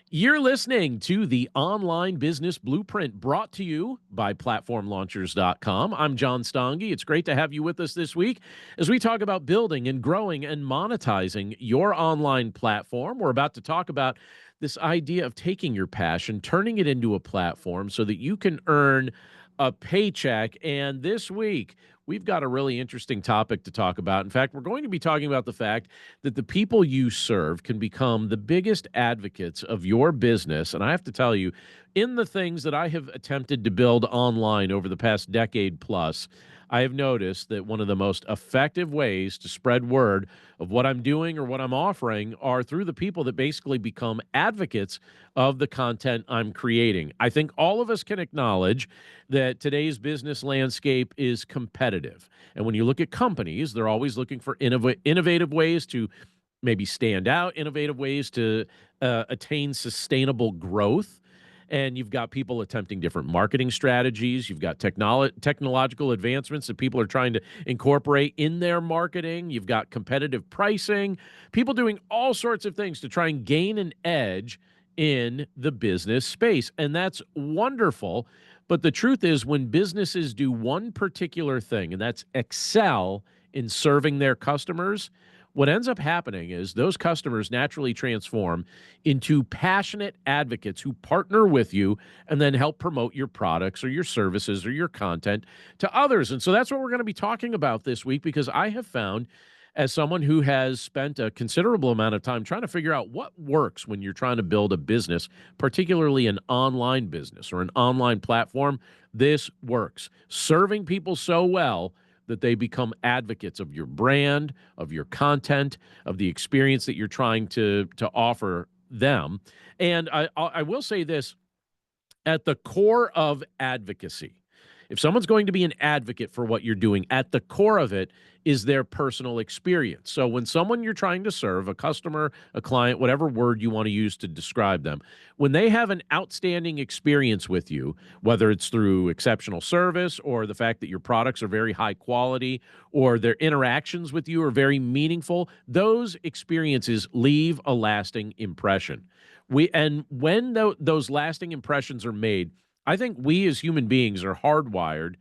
You're listening to the Online Business Blueprint brought to you by PlatformLaunchers.com. I'm John Stange. It's great to have you with us this week as we talk about building and growing and monetizing your online platform. We're about to talk about this idea of taking your passion, turning it into a platform so that you can earn a paycheck. And this week, we've got a really interesting topic to talk about. In fact, we're going to be talking about the fact that the people you serve can become the biggest advocates of your business. And I have to tell you, in the things that I have attempted to build online over the past decade plus, I have noticed that one of the most effective ways to spread word of what I'm doing or what I'm offering are through the people that basically become advocates of the content I'm creating. I think all of us can acknowledge that today's business landscape is competitive. And when you look at companies, they're always looking for innovative ways to maybe stand out, innovative ways to attain sustainable growth. And you've got people attempting different marketing strategies. You've got technological advancements that people are trying to incorporate in their marketing. You've got competitive pricing, people doing all sorts of things to try and gain an edge in the business space. And that's wonderful. But the truth is, when businesses do one particular thing, and that's excel in serving their customers, what ends up happening is those customers naturally transform into passionate advocates who partner with you and then help promote your products or your services or your content to others. And so that's what we're going to be talking about this week, because I have found, as someone who has spent a considerable amount of time trying to figure out what works when you're trying to build a business, particularly an online business or an online platform, this works. Serving people so well that they become advocates of your brand, of your content, of the experience that you're trying to offer them. And I will say this, at the core of advocacy, if someone's going to be an advocate for what you're doing, at the core of it is their personal experience. So when someone you're trying to serve, a customer, a client, whatever word you want to use to describe them, when they have an outstanding experience with you, whether it's through exceptional service or the fact that your products are very high quality or their interactions with you are very meaningful, those experiences leave a lasting impression. And when those lasting impressions are made, I think we as human beings are hardwired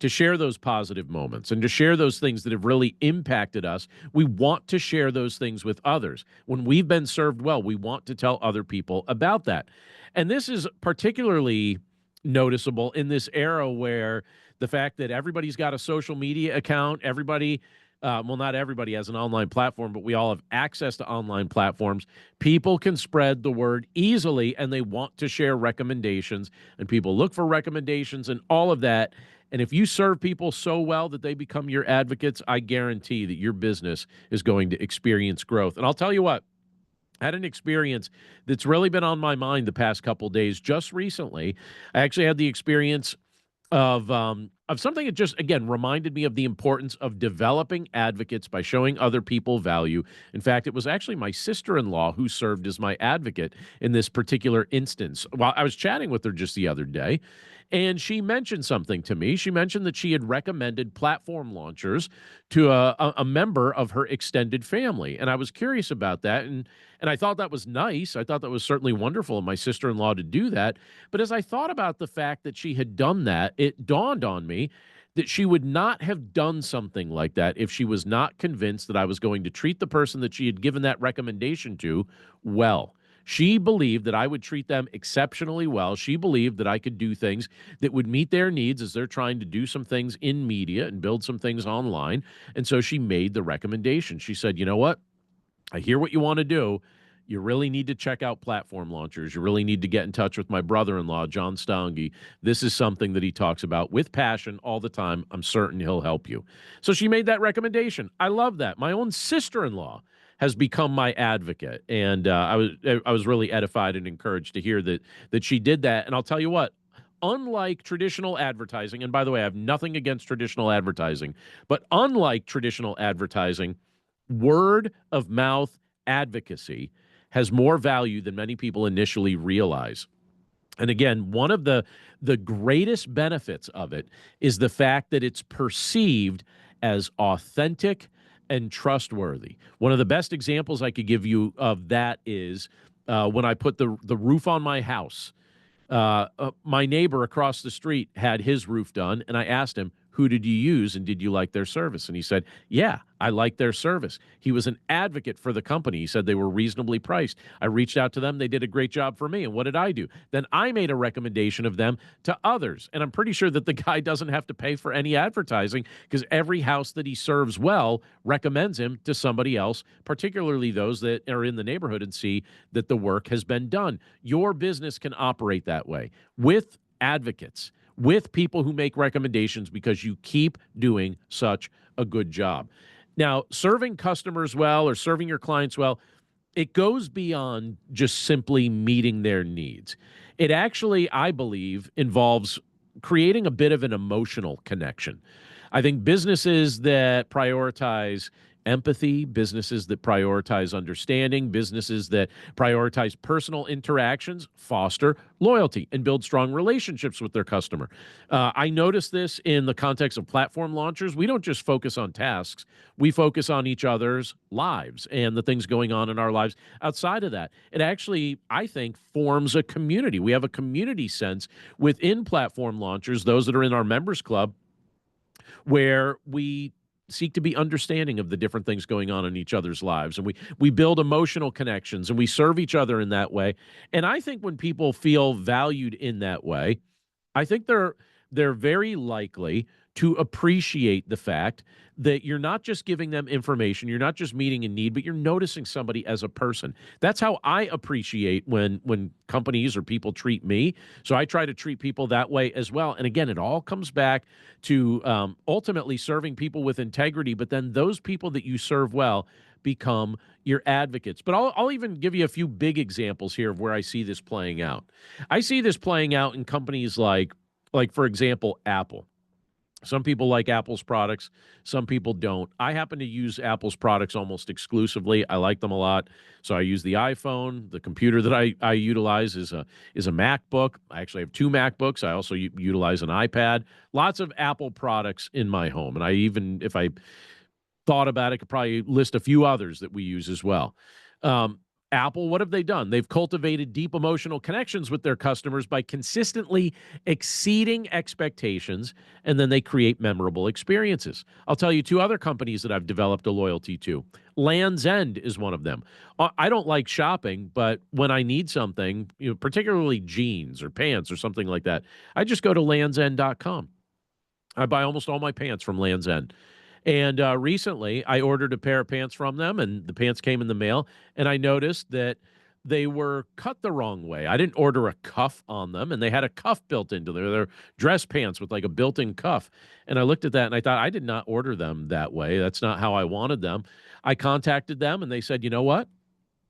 to share those positive moments and to share those things that have really impacted us. We want to share those things with others. When we've been served well, we want to tell other people about that. And this is particularly noticeable in this era where the fact that everybody's got a social media account, everybody, well, not everybody has an online platform, but we all have access to online platforms. People can spread the word easily, and they want to share recommendations, and people look for recommendations and all of that. And if you serve people so well that they become your advocates, I guarantee that your business is going to experience growth. And I'll tell you what, I had an experience that's really been on my mind the past couple of days. Just recently, I actually had the experience of something that just, again, reminded me of the importance of developing advocates by showing other people value. In fact, it was actually my sister-in-law who served as my advocate in this particular instance. While I was chatting with her just the other day, and she mentioned something to me. She mentioned that she had recommended Platform Launchers to a member of her extended family. And I was curious about that. And I thought that was nice. I thought that was certainly wonderful of my sister-in-law to do that. But as I thought about the fact that she had done that, it dawned on me that she would not have done something like that if she was not convinced that I was going to treat the person that she had given that recommendation to well. She believed that I would treat them exceptionally well. She believed that I could do things that would meet their needs as they're trying to do some things in media and build some things online. And so she made the recommendation. She said, you know what? I hear what you want to do. You really need to check out Platform Launchers. You really need to get in touch with my brother-in-law, John Stange. This is something that he talks about with passion all the time. I'm certain he'll help you. So she made that recommendation. I love that. My own sister-in-law has become my advocate, and I was really edified and encouraged to hear that she did that. And I'll tell you what, unlike traditional advertising, and by the way, I have nothing against traditional advertising, but unlike traditional advertising, word of mouth advocacy has more value than many people initially realize. And again, one of the greatest benefits of it is the fact that it's perceived as authentic and trustworthy. One of the best examples I could give you of that is when I put the roof on my house. My neighbor across the street had his roof done, and I asked him, "Who did you use, and did you like their service?" And he said, "Yeah, I like their service." He was an advocate for the company. He said they were reasonably priced. I reached out to them. They did a great job for me. And what did I do? Then I made a recommendation of them to others. And I'm pretty sure that the guy doesn't have to pay for any advertising because every house that he serves well recommends him to somebody else, particularly those that are in the neighborhood and see that the work has been done. Your business can operate that way with advocates, with people who make recommendations because you keep doing such a good job. Now, serving customers well or serving your clients well, it goes beyond just simply meeting their needs. It actually, I believe, involves creating a bit of an emotional connection. I think businesses that prioritize empathy, businesses that prioritize understanding, businesses that prioritize personal interactions foster loyalty and build strong relationships with their customer. I notice this in the context of platform launchers. We don't just focus on tasks, we focus on each other's lives and the things going on in our lives outside of that. It actually, I think, forms a community. We have a community sense within platform launchers, those that are in our members club, where we seek to be understanding of the different things going on in each other's lives, and we build emotional connections, and we serve each other in that way. And I think when people feel valued in that way, I think they're very likely to appreciate the fact that you're not just giving them information, you're not just meeting a need, but you're noticing somebody as a person. That's how I appreciate when companies or people treat me. So I try to treat people that way as well. And again, it all comes back to ultimately serving people with integrity, but then those people that you serve well become your advocates. But I'll even give you a few big examples here of where I see this playing out. I see this playing out in companies like for example, Apple. Some people like Apple's products. Some people don't. I happen to use Apple's products almost exclusively. I like them a lot. So I use the iPhone. The computer that I utilize is a MacBook. I actually have two MacBooks. I also utilize an iPad. Lots of Apple products in my home. And I even, if I thought about it, could probably list a few others that we use as well. Apple, what have they done? They've cultivated deep emotional connections with their customers by consistently exceeding expectations, and then they create memorable experiences. I'll tell you two other companies that I've developed a loyalty to. Land's End is one of them. I don't like shopping, but when I need something, particularly jeans or pants or something like that, I just go to landsend.com. I buy almost all my pants from Land's End. And recently, I ordered a pair of pants from them, and the pants came in the mail, and I noticed that they were cut the wrong way. I didn't order a cuff on them, and they had a cuff built into them. They're dress pants with like a built-in cuff. And I looked at that, and I thought, I did not order them that way. That's not how I wanted them. I contacted them, and they said, you know what?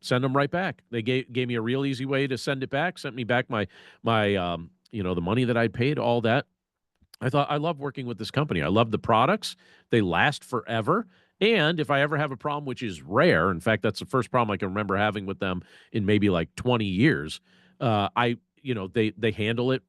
Send them right back. They gave me a real easy way to send it back, sent me back my the money that I'd paid, all that. I thought, I love working with this company. I love the products. They last forever. And if I ever have a problem, which is rare, in fact, that's the first problem I can remember having with them in maybe like 20 years, they handle it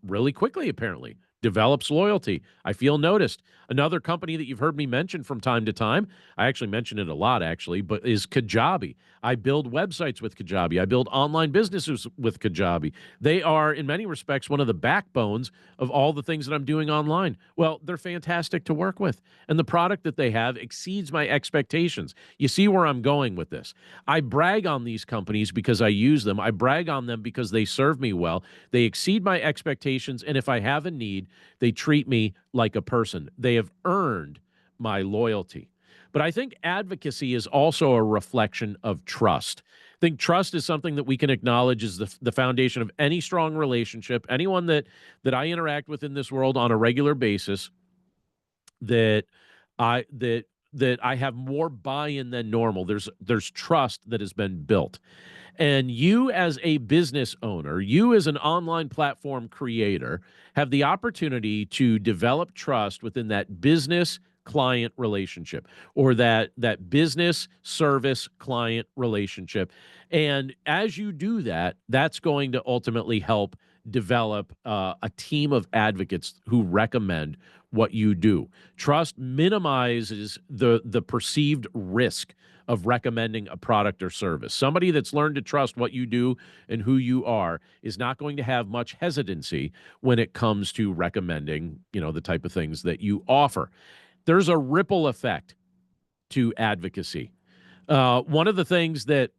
really quickly, apparently. Develops loyalty. I feel noticed. Another company that you've heard me mention from time to time, I actually mention it a lot, actually, but is Kajabi. I build websites with Kajabi. I build online businesses with Kajabi. They are, in many respects, one of the backbones of all the things that I'm doing online. Well, they're fantastic to work with, and the product that they have exceeds my expectations. You see where I'm going with this. I brag on these companies because I use them. I brag on them because they serve me well. They exceed my expectations, and if I have a need, they treat me like a person. They have earned my loyalty. But I think advocacy is also a reflection of trust. I think trust is something that we can acknowledge is the foundation of any strong relationship. Anyone that I interact with in this world on a regular basis, that I have more buy-in than normal. There's trust that has been built. And you as a business owner, you as an online platform creator, have the opportunity to develop trust within that business client relationship, or that business service client relationship. And as you do that, that's going to ultimately help develop a team of advocates who recommend what you do. Trust minimizes the perceived risk of recommending a product or service. Somebody that's learned to trust what you do and who you are is not going to have much hesitancy when it comes to recommending, the type of things that you offer. There's a ripple effect to advocacy. One of the things that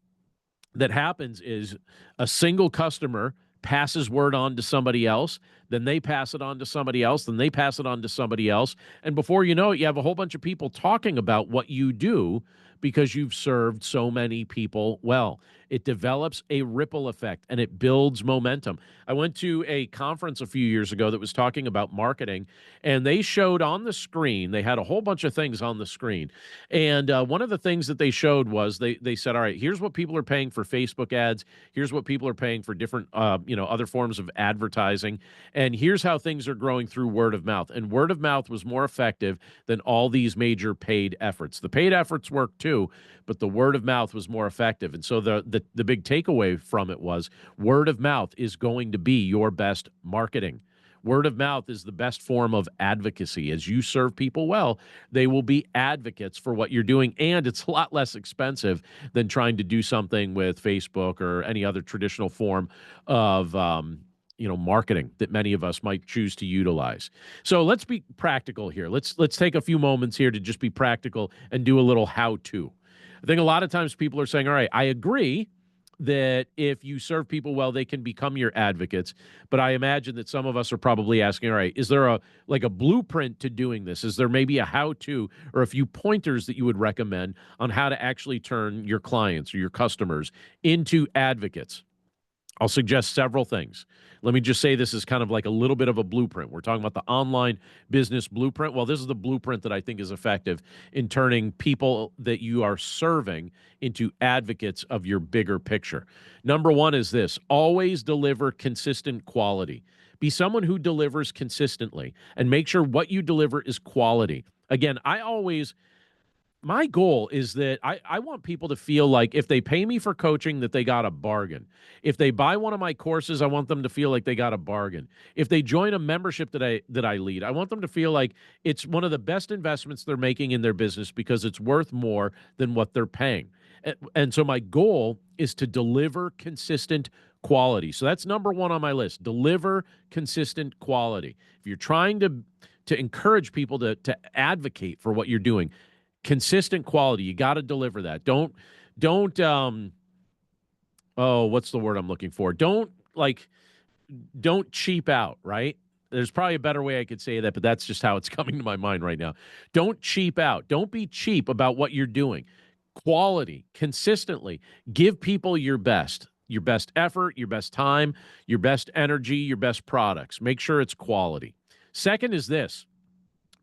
happens is a single customer passes word on to somebody else, then they pass it on to somebody else, then they pass it on to somebody else, and before you know it, you have a whole bunch of people talking about what you do because you've served so many people well. It develops a ripple effect and it builds momentum. I went to a conference a few years ago that was talking about marketing, and they showed on the screen, they had a whole bunch of things on the screen. And one of the things that they showed was they said, all right, here's what people are paying for Facebook ads. Here's what people are paying for different, other forms of advertising. And here's how things are growing through word of mouth. And word of mouth was more effective than all these major paid efforts. The paid efforts worked too, but the word of mouth was more effective. And so the big takeaway from it was word of mouth is going to be your best marketing. Word of mouth is the best form of advocacy. As you serve people well, they will be advocates for what you're doing, and it's a lot less expensive than trying to do something with Facebook or any other traditional form of marketing that many of us might choose to utilize. So let's be practical here. Let's take a few moments here to just be practical and do a little how-to. I think a lot of times people are saying, all right, I agree that if you serve people well, they can become your advocates. But I imagine that some of us are probably asking, all right, is there a blueprint to doing this? Is there maybe a how-to or a few pointers that you would recommend on how to actually turn your clients or your customers into advocates? I'll suggest several things. Let me just say this is kind of like a little bit of a blueprint. We're talking about the online business blueprint. Well, this is the blueprint that I think is effective in turning people that you are serving into advocates of your bigger picture. Number one is this: always deliver consistent quality. Be someone who delivers consistently and make sure what you deliver is quality. Again, my goal is that I want people to feel like if they pay me for coaching, that they got a bargain. If they buy one of my courses, I want them to feel like they got a bargain. If they join a membership that I lead, I want them to feel like it's one of the best investments they're making in their business because it's worth more than what they're paying. And so my goal is to deliver consistent quality. So that's number one on my list: deliver consistent quality. If you're trying to encourage people to advocate for what you're doing, consistent quality, you got to deliver that. Don't what's the word I'm looking for? Don't cheap out, right? There's probably a better way I could say that, but that's just how it's coming to my mind right now. Don't cheap out. Don't be cheap about what you're doing. Quality, consistently. Give people your best effort, your best time, your best energy, your best products. Make sure it's quality. Second is this: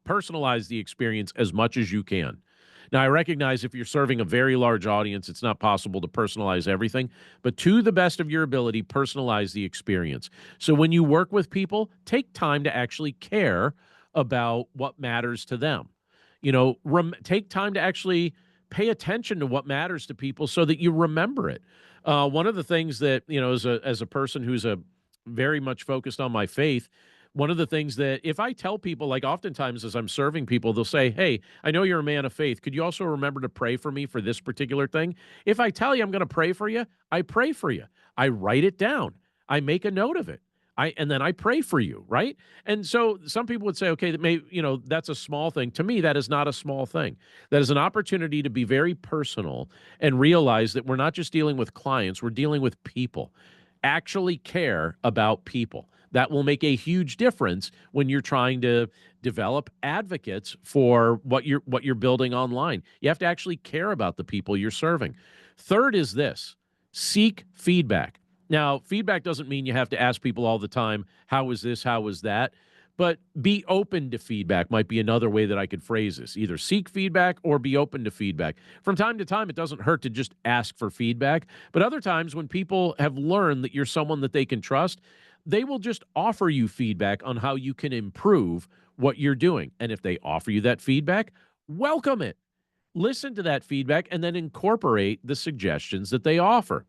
personalize the experience as much as you can. Now, I recognize if you're serving a very large audience, it's not possible to personalize everything, but to the best of your ability, personalize the experience. So when you work with people, take time to actually care about what matters to them. Take time to actually pay attention to what matters to people so that you remember it. One of the things that, as a person who's very much focused on my faith, one of the things that if I tell people, like oftentimes as I'm serving people, they'll say, hey, I know you're a man of faith. Could you also remember to pray for me for this particular thing? If I tell you I'm going to pray for you, I pray for you. I write it down. I make a note of it. And then I pray for you, right? And so some people would say, okay, that's a small thing. To me, that is not a small thing. That is an opportunity to be very personal and realize that we're not just dealing with clients, we're dealing with people. Actually care about people. That will make a huge difference when you're trying to develop advocates for what you're building online. You have to actually care about the people you're serving. Third is this: seek feedback. Now, feedback doesn't mean you have to ask people all the time, how was this, how was that? But be open to feedback might be another way that I could phrase this. Either seek feedback or be open to feedback. From time to time, it doesn't hurt to just ask for feedback. But other times when people have learned that you're someone that they can trust, they will just offer you feedback on how you can improve what you're doing. And if they offer you that feedback, welcome it. Listen to that feedback and then incorporate the suggestions that they offer.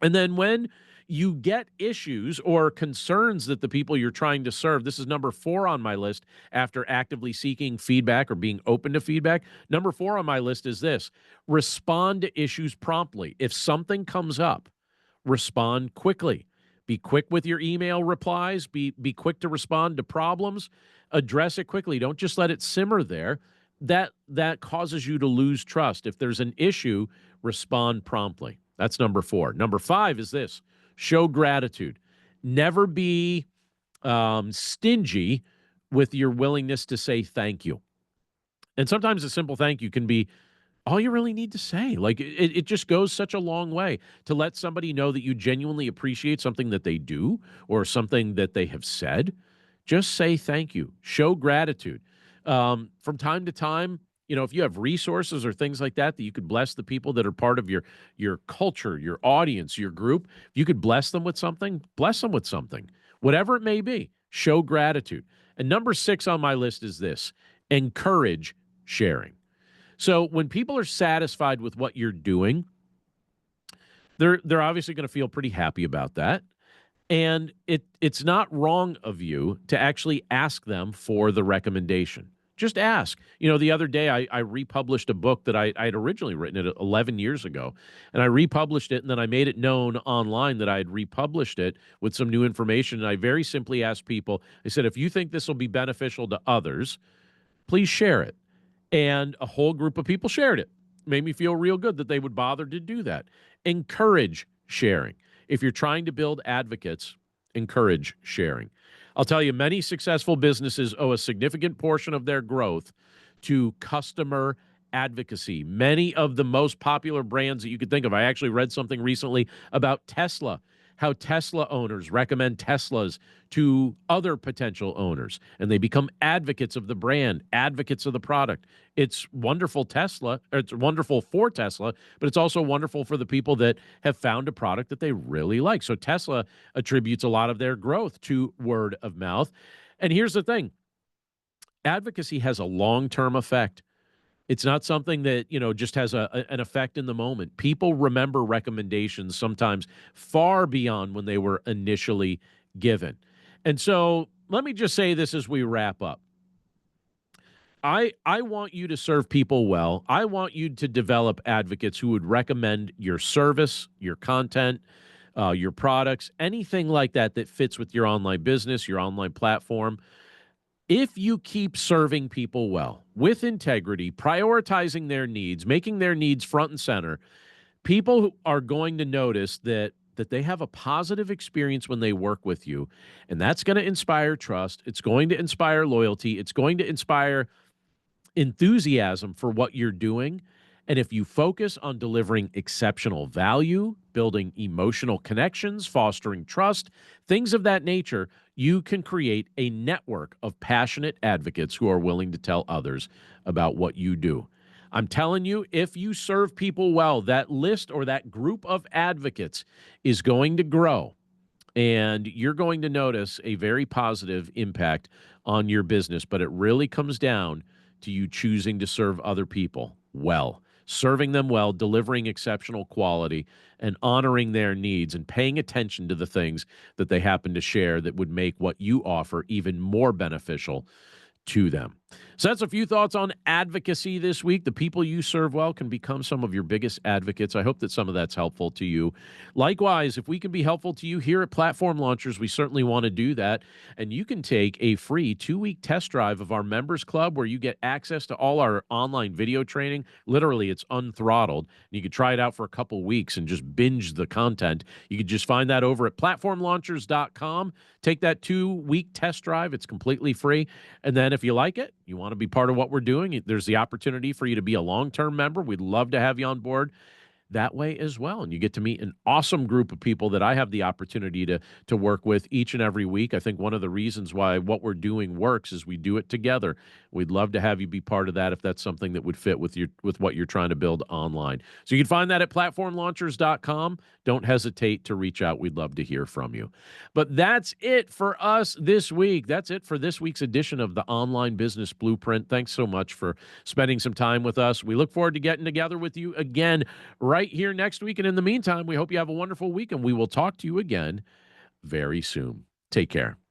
And then when you get issues or concerns that the people you're trying to serve, this is number 4 on my list after actively seeking feedback or being open to feedback. Number 4 on my list is this: respond to issues promptly. If something comes up, respond quickly. Be quick with your email replies. Be quick to respond to problems. Address it quickly. Don't just let it simmer there. That causes you to lose trust. If there's an issue, respond promptly. That's number 4. Number 5 is this: show gratitude. Never be stingy with your willingness to say thank you. And sometimes a simple thank you can be all you really need to say. Like it just goes such a long way to let somebody know that you genuinely appreciate something that they do or something that they have said. Just say thank you. Show gratitude. From time to time, if you have resources or things like that you could bless the people that are part of your culture, your audience, your group, if you could bless them with something, whatever it may be. Show gratitude. And number 6 on my list is this: encourage sharing. So when people are satisfied with what you're doing, they're obviously going to feel pretty happy about that. And it's not wrong of you to actually ask them for the recommendation. Just ask. The other day I republished a book that I had originally written it 11 years ago, and I republished it, and then I made it known online that I had republished it with some new information. And I very simply asked people, I said, if you think this will be beneficial to others, please share it. And a whole group of people shared it. Made me feel real good that they would bother to do that. Encourage sharing. If you're trying to build advocates, encourage sharing. I'll tell you, many successful businesses owe a significant portion of their growth to customer advocacy. Many of the most popular brands that you could think of. I actually read something recently about Tesla, how Tesla owners recommend Teslas to other potential owners, and they become advocates of the brand, advocates of the product. It's wonderful it's wonderful for Tesla, but it's also wonderful for the people that have found a product that they really like. So Tesla attributes a lot of their growth to word of mouth. And here's the thing: advocacy has a long-term effect. It's not something that, just has an effect in the moment. People remember recommendations sometimes far beyond when they were initially given. And so let me just say this as we wrap up. I want you to serve people well. I want you to develop advocates who would recommend your service, your content, your products, anything like that fits with your online business, your online platform. If you keep serving people well, with integrity, prioritizing their needs, making their needs front and center, people are going to notice that they have a positive experience when they work with you, and that's going to inspire trust. It's going to inspire loyalty. It's going to inspire enthusiasm for what you're doing. And if you focus on delivering exceptional value, building emotional connections, fostering trust, things of that nature, you can create a network of passionate advocates who are willing to tell others about what you do. I'm telling you, if you serve people well, that list or that group of advocates is going to grow, and you're going to notice a very positive impact on your business. But it really comes down to you choosing to serve other people well, serving them well, delivering exceptional quality, and honoring their needs and paying attention to the things that they happen to share that would make what you offer even more beneficial to them. So that's a few thoughts on advocacy this week. The people you serve well can become some of your biggest advocates. I hope that some of that's helpful to you. Likewise, if we can be helpful to you here at Platform Launchers, we certainly want to do that. And you can take a free 2-week test drive of our members club where you get access to all our online video training. Literally, it's unthrottled. You could try it out for a couple weeks and just binge the content. You could just find that over at platformlaunchers.com. Take that 2-week test drive. It's completely free. And then if you like it, you want to be part of what we're doing, there's the opportunity for you to be a long-term member. We'd love to have you on board that way as well. And you get to meet an awesome group of people that I have the opportunity to work with each and every week. I think one of the reasons why what we're doing works is we do it together. We'd love to have you be part of that if that's something that would fit with what you're trying to build online. So you can find that at platformlaunchers.com. Don't hesitate to reach out. We'd love to hear from you. But that's it for us this week. That's it for this week's edition of the Online Business Blueprint. Thanks so much for spending some time with us. We look forward to getting together with you again right right here next week. And in the meantime, we hope you have a wonderful week, and we will talk to you again very soon. Take care.